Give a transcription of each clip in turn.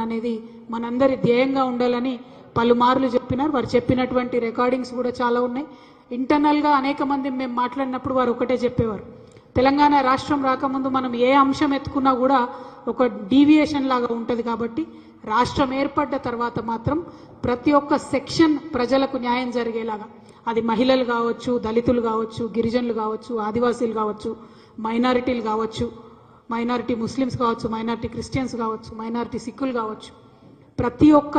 అనేది మనందరి ధ్యేయంగా ఉండాలని పలుమార్లు చెప్పినారు. వారు చెప్పినటువంటి రికార్డింగ్స్ కూడా చాలా ఉన్నాయి. ఇంటర్నల్గా అనేక మంది మేము మాట్లాడినప్పుడు వారు ఒకటే చెప్పేవారు, తెలంగాణ రాష్ట్రం రాకముందు మనం ఏ అంశం ఎత్తుకున్నా కూడా ఒక డీవియేషన్ లాగా ఉంటుంది. కాబట్టి రాష్ట్రం ఏర్పడ్డ తర్వాత మాత్రం ప్రతి ఒక్క సెక్షన్ ప్రజలకు న్యాయం జరిగేలాగా, అది మహిళలు కావచ్చు, దళితులు కావచ్చు, గిరిజనులు కావచ్చు, ఆదివాసీలు కావచ్చు, మైనారిటీలు కావచ్చు, మైనారిటీ ముస్లిమ్స్ కావచ్చు, మైనారిటీ క్రిస్టియన్స్ కావచ్చు, మైనారిటీ సిక్కులు కావచ్చు, ప్రతి ఒక్క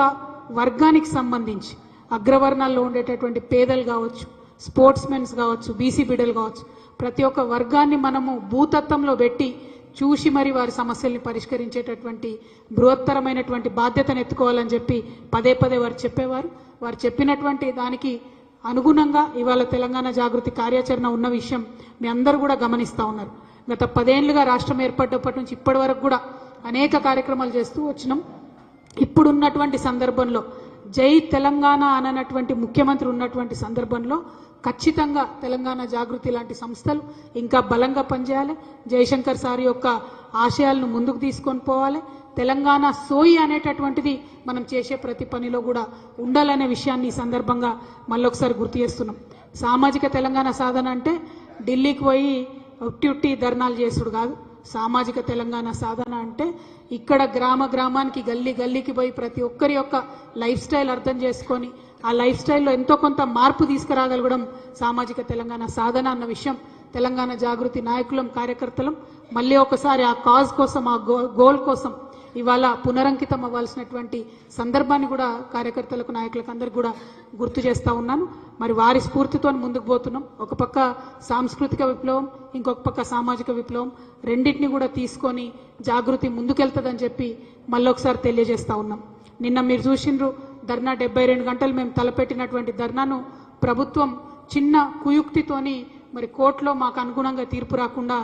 వర్గానికి సంబంధించి అగ్రవర్ణాల్లో ఉండేటటువంటి పేదలు కావచ్చు, స్పోర్ట్స్ మెన్స్ కావచ్చు, బీసీ బిడ్డలు కావచ్చు, ప్రతి ఒక్క వర్గాన్ని మనము భూతత్వంలో పెట్టి చూసి మరి వారి సమస్యల్ని పరిష్కరించేటటువంటి బృహత్తరమైనటువంటి బాధ్యతను ఎత్తుకోవాలని చెప్పి పదే పదే వారు చెప్పేవారు. వారు చెప్పినటువంటి దానికి అనుగుణంగా ఇవాళ తెలంగాణ జాగృతి కార్యాచరణ ఉన్న విషయం మీ అందరూ కూడా గమనిస్తూ ఉన్నారు. గత 10 ఏళ్లుగా రాష్ట్రం ఏర్పడ్డప్పటి నుంచి ఇప్పటి వరకు కూడా అనేక కార్యక్రమాలు చేస్తూ వచ్చినాం. ఇప్పుడున్నటువంటి సందర్భంలో జై తెలంగాణ అననటువంటి ముఖ్యమంత్రి ఉన్నటువంటి సందర్భంలో ఖచ్చితంగా తెలంగాణ జాగృతి లాంటి సంస్థలు ఇంకా బలంగా పనిచేయాలి. జయశంకర్ సార్ యొక్క ఆశయాలను ముందుకు తీసుకొని పోవాలి. తెలంగాణ సోయి అనేటటువంటిది మనం చేసే ప్రతి పనిలో కూడా ఉండాలనే విషయాన్ని ఈ సందర్భంగా మళ్ళొకసారి గుర్తు చేస్తున్నాం. సామాజిక తెలంగాణ సాధన అంటే ఢిల్లీకి పోయి ఉట్టి ధర్నాలు చేసుడు కాదు. సామాజిక తెలంగాణ సాధన అంటే ఇక్కడ గ్రామ గ్రామానికి, గల్లీ గల్లీకి పోయి ప్రతి ఒక్కరి యొక్క లైఫ్ స్టైల్ అర్థం చేసుకొని ఆ లైఫ్ స్టైల్లో ఎంతో కొంత మార్పు తీసుకురాగలగడం సామాజిక తెలంగాణ సాధన అన్న విషయం తెలంగాణ జాగృతి నాయకులం, కార్యకర్తలం మళ్ళీ ఒకసారి ఆ కాజ్ కోసం, ఆ గోల్ కోసం ఇవాళ పునరంకితం అవ్వాల్సినటువంటి సందర్భాన్ని కూడా కార్యకర్తలకు, నాయకులకు అందరికీ కూడా గుర్తు చేస్తూ ఉన్నాను. మరి వారి స్ఫూర్తితో ముందుకు పోతున్నాం. ఒక పక్క సాంస్కృతిక విప్లవం, ఇంకొక పక్క సామాజిక విప్లవం, రెండింటిని కూడా తీసుకొని జాగృతి ముందుకెళ్తుందని చెప్పి మళ్ళొకసారి తెలియజేస్తూ ఉన్నాం. నిన్న మీరు చూసిండ్రు ధర్నా, 72 గంటలు మేము తలపెట్టినటువంటి ధర్నాను ప్రభుత్వం చిన్న కుయుక్తితోని మరి కోర్టులో మాకు అనుగుణంగా తీర్పు రాకుండా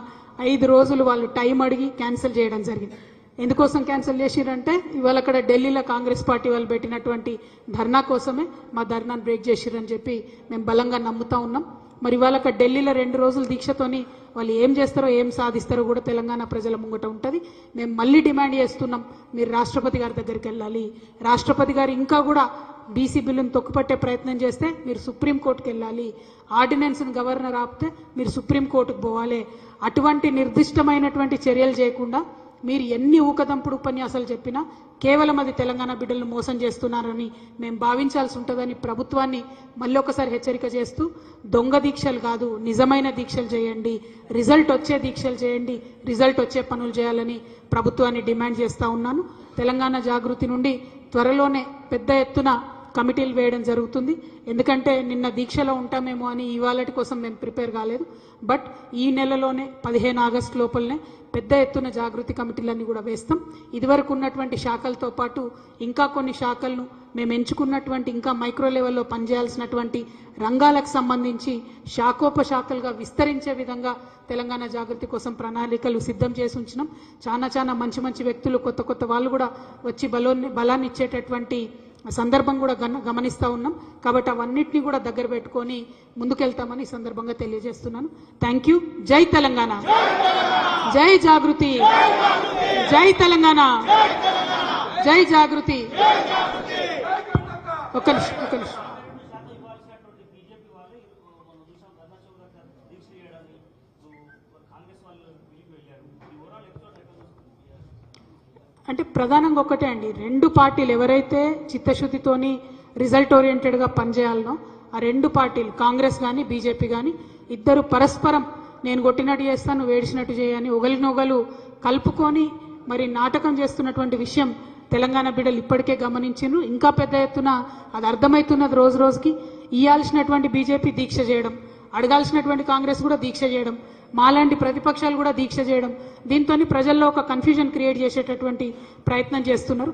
5 రోజులు వాళ్ళు టైం అడిగి క్యాన్సిల్ చేయడం జరిగింది. ఎందుకోసం క్యాన్సిల్ చేసిరంటే ఇవాళ అక్కడ ఢిల్లీలో కాంగ్రెస్ పార్టీ వాళ్ళు పెట్టినటువంటి ధర్నా కోసమే మా ధర్నాను బ్రేక్ చేసిరని చెప్పి మేము బలంగా నమ్ముతా ఉన్నాం. మరి ఇవాళ అక్కడ ఢిల్లీలో 2 రోజుల దీక్షతోని వాళ్ళు ఏం చేస్తారో, ఏం సాధిస్తారో కూడా తెలంగాణ ప్రజల ముంగట ఉంటుంది. మేము మళ్ళీ డిమాండ్ చేస్తున్నాం, మీరు రాష్ట్రపతి గారి దగ్గరికి వెళ్ళాలి. రాష్ట్రపతి గారు ఇంకా కూడా బీసీ బిల్లును తొక్కుపట్టే ప్రయత్నం చేస్తే మీరు సుప్రీంకోర్టుకు వెళ్ళాలి. ఆర్డినెన్స్ను గవర్నర్ ఆపితే మీరు సుప్రీంకోర్టుకు పోవాలి. అటువంటి నిర్దిష్టమైనటువంటి చర్యలు చేయకుండా మీరు ఎన్ని ఊకదంపుడు ఉపన్యాసాలు చెప్పినా కేవలం అది తెలంగాణ బిడ్డలను మోసం చేస్తున్నారని మేము భావించాల్సి ఉంటుందని ప్రభుత్వాన్ని మళ్ళీ ఒకసారి హెచ్చరిక చేస్తూ, దొంగ దీక్షలు కాదు, నిజమైన దీక్షలు చేయండి, రిజల్ట్ వచ్చే దీక్షలు చేయండి, రిజల్ట్ వచ్చే పనులు చేయాలని ప్రభుత్వాన్ని డిమాండ్ చేస్తూ ఉన్నాను. తెలంగాణ జాగృతి నుండి త్వరలోనే పెద్ద ఎత్తున కమిటీలు వేయడం జరుగుతుంది. ఎందుకంటే నిన్న దీక్షలో ఉంటామేమో అని ఇవాళటి కోసం మేము ప్రిపేర్ కాలేదు. బట్ ఈ నెలలోనే 15 ఆగస్టు లోపలనే పెద్ద ఎత్తున జాగృతి కమిటీలన్నీ కూడా వేస్తాం. ఇదివరకు ఉన్నటువంటి శాఖలతో పాటు ఇంకా కొన్ని శాఖలను మేము ఎంచుకున్నటువంటి ఇంకా మైక్రో లెవెల్లో పనిచేయాల్సినటువంటి రంగాలకు సంబంధించి శాఖోపశాఖలుగా విస్తరించే విధంగా తెలంగాణ జాగృతి కోసం ప్రణాళికలు సిద్ధం చేసి ఉంచినాం. చాలా మంచి మంచి వ్యక్తులు, కొత్త వాళ్ళు కూడా వచ్చి బలాన్ని ఇచ్చేటటువంటి సందర్భం కూడా గమనిస్తూ ఉన్నాం. కాబట్టి అవన్నిటినీ కూడా దగ్గర పెట్టుకొని ముందుకెళ్తామని ఈ సందర్భంగా తెలియజేస్తున్నాను. Thank you. జై తెలంగాణ, జై జాగృతి, జై తెలంగాణ, జై జాగృతి. ఒక్క నిమిషం. అంటే ప్రధానంగా ఒకటే అండి, 2 పార్టీలు ఎవరైతే చిత్తశుద్ధితోని రిజల్ట్ ఓరియంటెడ్గా పనిచేయాలనో ఆ 2 పార్టీలు, కాంగ్రెస్ కానీ బీజేపీ కానీ, ఇద్దరు పరస్పరం నేను కొట్టినట్టు చేస్తాను, నువ్వు ఏడిచినట్టు చేయని ఒకరినొకరు కలుపుకొని మరి నాటకం చేస్తున్నటువంటి విషయం తెలంగాణ బిడ్డలు ఇప్పటికే గమనించారు. ఇంకా పెద్ద ఎత్తున అది అర్థమవుతున్నది రోజు రోజుకి. ఇయ్యాల్సినటువంటి బీజేపీ దీక్ష చేయడం, అడగాల్సినటువంటి కాంగ్రెస్ కూడా దీక్ష చేయడం, మాలాంటి ప్రతిపక్షాలు కూడా దీక్ష చేయడం, దీంతో ప్రజల్లో ఒక కన్ఫ్యూజన్ క్రియేట్ చేసేటటువంటి ప్రయత్నం చేస్తున్నారు.